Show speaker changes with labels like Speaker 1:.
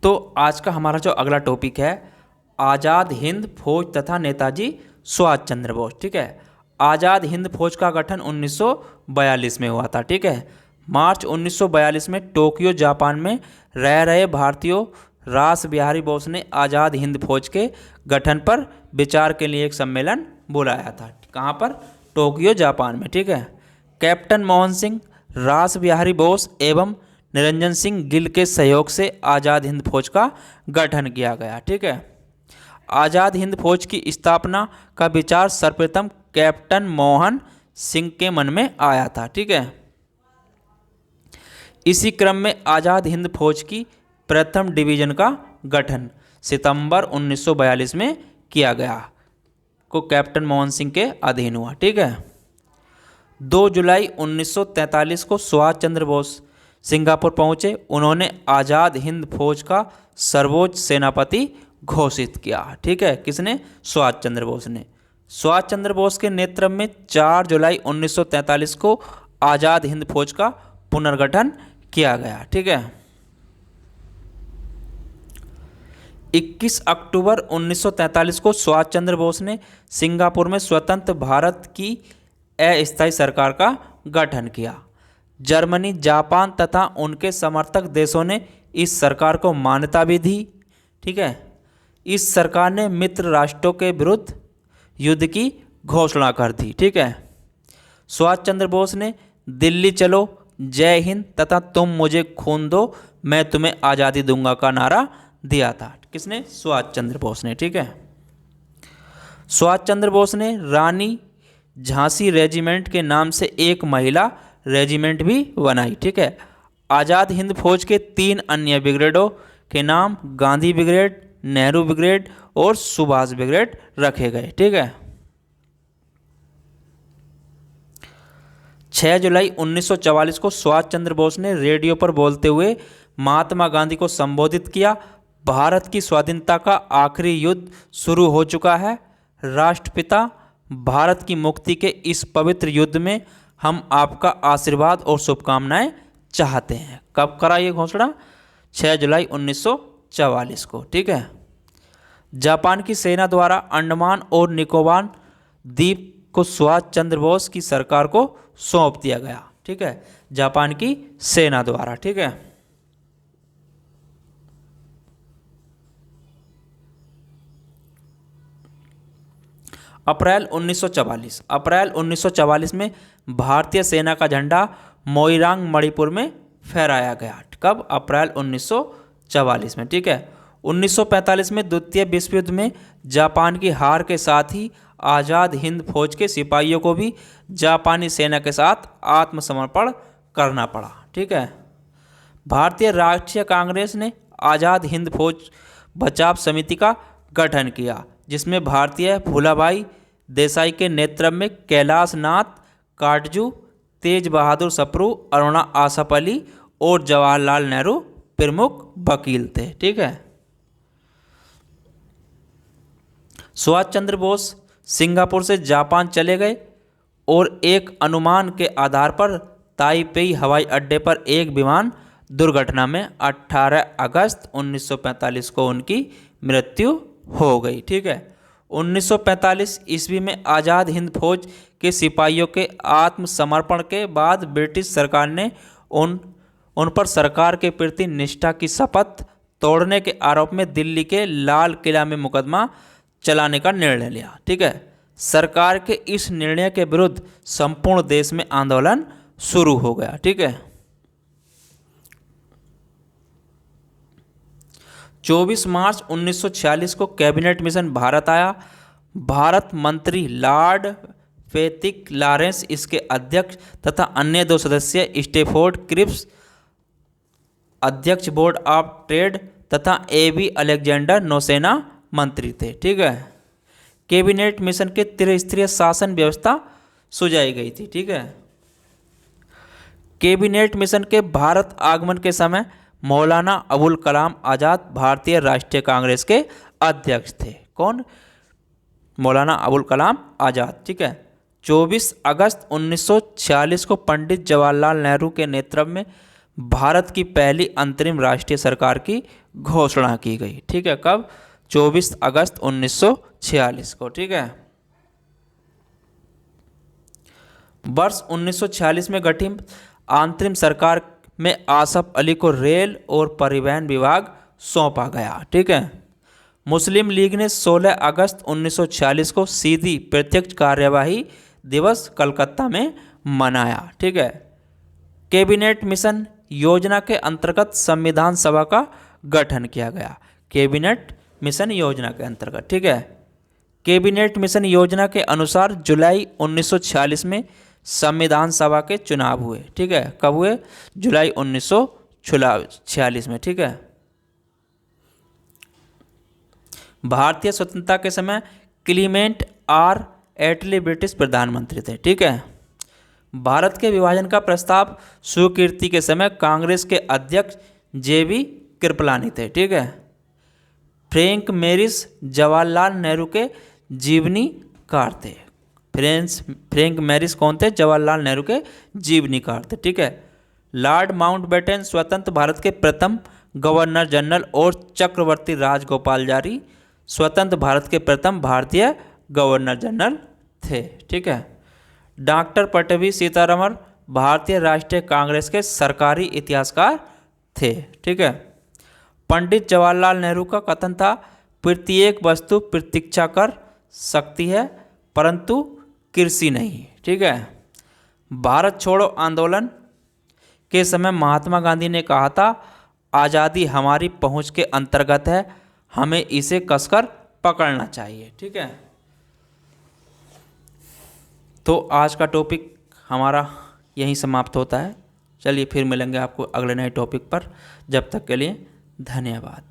Speaker 1: तो आज का हमारा जो अगला टॉपिक है, आज़ाद हिंद फौज तथा नेताजी सुभाष चंद्र बोस। ठीक है, आज़ाद हिंद फौज का गठन 1942 में हुआ था। ठीक है, मार्च 1942 में टोक्यो जापान में रह रहे भारतीयों रास बिहारी बोस ने आज़ाद हिंद फौज के गठन पर विचार के लिए एक सम्मेलन बुलाया था। कहाँ पर? टोक्यो जापान में। ठीक है, कैप्टन मोहन सिंह, रास बिहारी बोस एवं निरंजन सिंह गिल के सहयोग से आज़ाद हिंद फौज का गठन किया गया। ठीक है, आज़ाद हिंद फौज की स्थापना का विचार सर्वप्रथम कैप्टन मोहन सिंह के मन में आया था। ठीक है, इसी क्रम में आज़ाद हिंद फौज की प्रथम डिवीजन का गठन सितंबर 1942 में किया गया, को कैप्टन मोहन सिंह के अधीन हुआ। ठीक है, 2 जुलाई 1943 को सुभाष चंद्र बोस सिंगापुर पहुंचे। उन्होंने आज़ाद हिंद फौज का सर्वोच्च सेनापति घोषित किया। ठीक है, किसने? सुभाष चंद्र बोस ने। सुभाष चंद्र बोस के नेतृत्व में 4 जुलाई 1943 को आज़ाद हिंद फौज का पुनर्गठन किया गया। ठीक है, 21 अक्टूबर 1943 को सुभाष चंद्र बोस ने सिंगापुर में स्वतंत्र भारत की अस्थायी सरकार का गठन किया। जर्मनी, जापान तथा उनके समर्थक देशों ने इस सरकार को मान्यता भी दी। ठीक है, इस सरकार ने मित्र राष्ट्रों के विरुद्ध युद्ध की घोषणा कर दी। ठीक है, सुभाष चंद्र बोस ने दिल्ली चलो, जय हिंद तथा तुम मुझे खून दो मैं तुम्हें आज़ादी दूंगा का नारा दिया था। किसने? सुभाष चंद्र बोस ने। ठीक है, सुभाष चंद्र बोस ने रानी झांसी रेजिमेंट के नाम से एक महिला रेजिमेंट भी बनाई। ठीक है, आज़ाद हिंद फौज के 3 अन्य ब्रिगेडों के नाम गांधी ब्रिगेड, नेहरू ब्रिगेड और सुभाष ब्रिगेड रखे गए। ठीक है, 6 जुलाई 1944 को सुभाष चंद्र बोस ने रेडियो पर बोलते हुए महात्मा गांधी को संबोधित किया। भारत की स्वाधीनता का आखिरी युद्ध शुरू हो चुका है। राष्ट्रपिता भारत की मुक्ति के इस पवित्र युद्ध में हम आपका आशीर्वाद और शुभकामनाएं चाहते हैं। कब करा ये घोषणा? 6 जुलाई 1944 को। ठीक है, जापान की सेना द्वारा अंडमान और निकोबार द्वीप को सुभाष चंद्र बोस की सरकार को सौंप दिया गया। ठीक है, जापान की सेना द्वारा। ठीक है, अप्रैल 1944 में भारतीय सेना का झंडा मोइरांग मणिपुर में फहराया गया। कब? अप्रैल 1944 में। ठीक है, 1945 में द्वितीय विश्व युद्ध में जापान की हार के साथ ही आज़ाद हिंद फौज के सिपाहियों को भी जापानी सेना के साथ आत्मसमर्पण करना पड़ा। ठीक है, भारतीय राष्ट्रीय कांग्रेस ने आज़ाद हिंद फौज बचाव समिति का गठन किया, जिसमें भारतीय भूलाभाई देसाई के नेतृत्व में कैलाश नाथ काटजू, तेज बहादुर सप्रू, अरुणा आसफ अली और जवाहरलाल नेहरू प्रमुख वकील थे। ठीक है, सुभाष चंद्र बोस सिंगापुर से जापान चले गए और एक अनुमान के आधार पर ताइपेई हवाई अड्डे पर एक विमान दुर्घटना में 18 अगस्त 1945 को उनकी मृत्यु हो गई। ठीक है, 1945 ईस्वी में आज़ाद हिंद फौज के सिपाहियों के आत्मसमर्पण के बाद ब्रिटिश सरकार ने उन पर सरकार के प्रति निष्ठा की शपथ तोड़ने के आरोप में दिल्ली के लाल किला में मुकदमा चलाने का निर्णय लिया। ठीक है, सरकार के इस निर्णय के विरुद्ध संपूर्ण देश में आंदोलन शुरू हो गया। ठीक है, 24 मार्च 1946 को कैबिनेट मिशन भारत आया। भारत मंत्री लॉर्ड फैथिक लॉरेंस इसके अध्यक्ष तथा अन्य 2 सदस्य स्टेफोर्ड क्रिप्स अध्यक्ष बोर्ड ऑफ ट्रेड तथा AB अलेक्जेंडर नौसेना मंत्री थे। ठीक है, कैबिनेट मिशन के त्रिस्तरीय शासन व्यवस्था सुझाई गई थी। ठीक है, कैबिनेट मिशन के भारत आगमन के समय मौलाना अबुल कलाम आज़ाद भारतीय राष्ट्रीय कांग्रेस के अध्यक्ष थे। कौन? मौलाना अबुल कलाम आज़ाद। ठीक है, 24 अगस्त 1946 को पंडित जवाहरलाल नेहरू के नेतृत्व में भारत की पहली अंतरिम राष्ट्रीय सरकार की घोषणा की गई। ठीक है, कब? 24 अगस्त 1946 को। ठीक है, वर्ष 1946 में गठित अंतरिम सरकार में आसफ अली को रेल और परिवहन विभाग सौंपा गया। ठीक है, मुस्लिम लीग ने 16 अगस्त 1946 को सीधी प्रत्यक्ष कार्यवाही दिवस कलकत्ता में मनाया। ठीक है, कैबिनेट मिशन योजना के अंतर्गत संविधान सभा का गठन किया गया। कैबिनेट मिशन योजना के अंतर्गत। ठीक है, कैबिनेट मिशन योजना के अनुसार जुलाई 1946 में संविधान सभा के चुनाव हुए। ठीक है, कब हुए? जुलाई 1946 में। ठीक है, भारतीय स्वतंत्रता के समय क्लीमेंट आर एटली ब्रिटिश प्रधानमंत्री थे। ठीक है, भारत के विभाजन का प्रस्ताव स्वीकृति के समय कांग्रेस के अध्यक्ष जेबी कृपलानी थे। ठीक है, फ्रैंक मैरिस जवाहरलाल नेहरू के जीवनीकार थे। फ्रैंक मैरिस कौन थे? जवाहरलाल नेहरू के जीवनीकार थे। ठीक है, लॉर्ड माउंटबेटन स्वतंत्र भारत के प्रथम गवर्नर जनरल और चक्रवर्ती राजगोपालाचारी स्वतंत्र भारत के प्रथम भारतीय गवर्नर जनरल थे। ठीक है, डॉक्टर पट्टभी सीतारमण भारतीय राष्ट्रीय कांग्रेस के सरकारी इतिहासकार थे। ठीक है, पंडित जवाहरलाल नेहरू का कथन था, प्रत्येक वस्तु प्रतीक्षा कर सकती है परंतु कृषि नहीं। ठीक है, भारत छोड़ो आंदोलन के समय महात्मा गांधी ने कहा था, आज़ादी हमारी पहुंच के अंतर्गत है, हमें इसे कसकर पकड़ना चाहिए। ठीक है, तो आज का टॉपिक हमारा यहीं समाप्त होता है। चलिए फिर मिलेंगे आपको अगले नए टॉपिक पर। जब तक के लिए धन्यवाद।